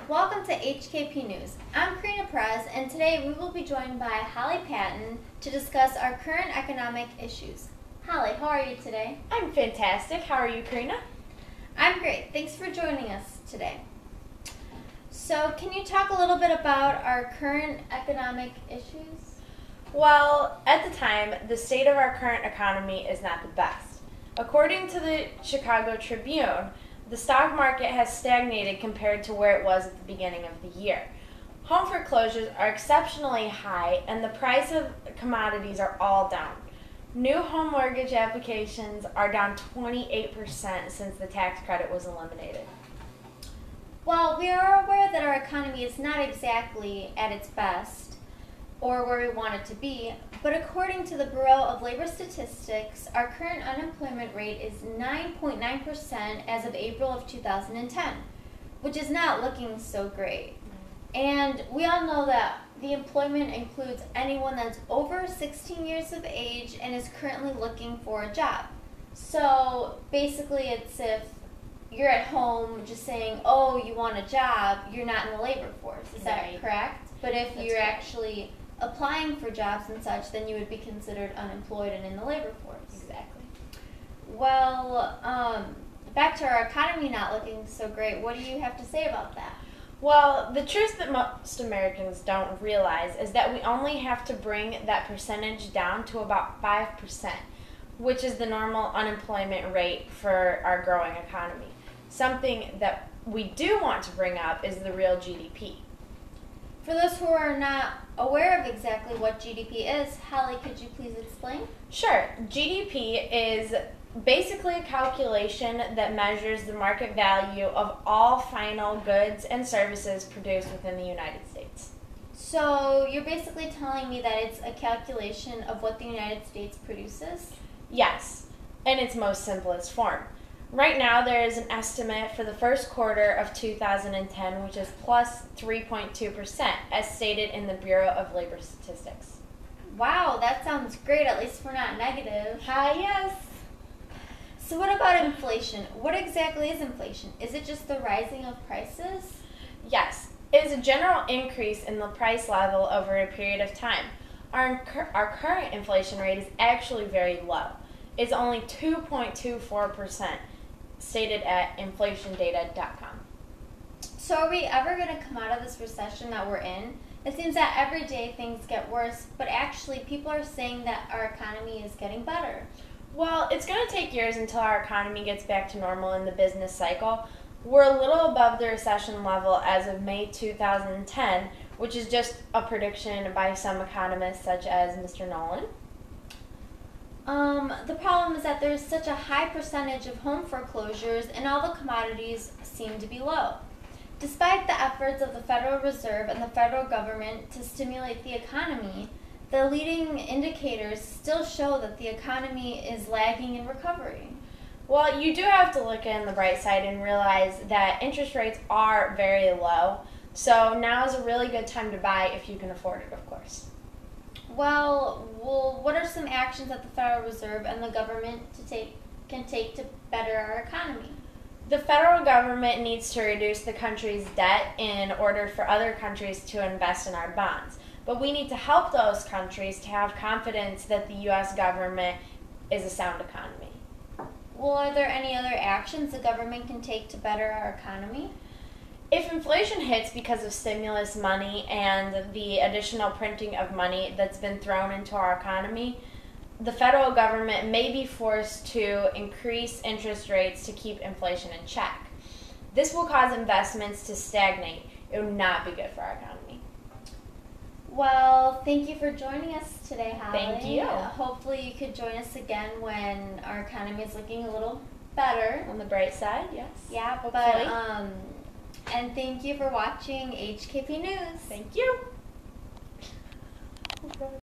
Welcome to HKP News. I'm Karina, and today we will be joined by Holly Patton to discuss our current economic issues. Holly, how are you today? I'm fantastic. How are you, Karina? I'm great. Thanks for joining us today. So, can you talk a little bit about our current economic issues? Well, at the time, the state of our current economy is not the best. According to the Chicago Tribune, the stock market has stagnated compared to where it was at the beginning of the year. Home foreclosures are exceptionally high, and the price of commodities are all down. New home mortgage applications are down 28% since the tax credit was eliminated. Well, we are aware that our economy is not exactly at its best or where we want it to be, but according to the Bureau of Labor Statistics, our current unemployment rate is 9.9% as of April of 2010, which is not looking so great. And we all know that the employment includes anyone that's over 16 years of age and is currently looking for a job. So basically it's if you're at home just saying, oh, you want a job, you're not in the labor force. Is that correct? But if you're actually applying for jobs and such, then you would be considered unemployed and in the labor force. Exactly. Well, back to our economy not looking so great, what do you have to say about that? Well, the truth that most Americans don't realize is that we only have to bring that percentage down to about 5%, which is the normal unemployment rate for our growing economy. Something that we do want to bring up is the real GDP. For those who are not aware of exactly what GDP is, Holly, could you please explain? Sure. GDP is basically a calculation that measures the market value of all final goods and services produced within the United States. So you're basically telling me that it's a calculation of what the United States produces? Yes, in its most simplest form. Right now, there is an estimate for the first quarter of 2010, which is plus 3.2%, as stated in the Bureau of Labor Statistics. Wow, that sounds great. At least we're not negative. Yes. So what about inflation? What exactly is inflation? Is it just the rising of prices? Yes, it is a general increase in the price level over a period of time. Our current inflation rate is actually very low. It's only 2.24%, stated at inflationdata.com. So are we ever going to come out of this recession that we're in? It seems that every day things get worse, but actually people are saying that our economy is getting better. Well, it's going to take years until our economy gets back to normal in the business cycle. We're a little above the recession level as of May 2010, which is just a prediction by some economists such as Mr. Nolan. The problem is that there's such a high percentage of home foreclosures and all the commodities seem to be low. Despite the efforts of the Federal Reserve and the federal government to stimulate the economy, the leading indicators still show that the economy is lagging in recovery. Well, you do have to look in the bright side and realize that interest rates are very low. So now is a really good time to buy if you can afford it, of course. Well, what are some actions that the Federal Reserve and the government can take to better our economy? The federal government needs to reduce the country's debt in order for other countries to invest in our bonds. But we need to help those countries to have confidence that the U.S. government is a sound economy. Well, are there any other actions the government can take to better our economy? If inflation hits because of stimulus money and the additional printing of money that's been thrown into our economy, the federal government may be forced to increase interest rates to keep inflation in check. This will cause investments to stagnate. It would not be good for our economy. Well, thank you for joining us today, Holly. Thank you. Hopefully you could join us again when our economy is looking a little better. On the bright side, yes. Yeah, hopefully. And thank you for watching HKP News. Thank you.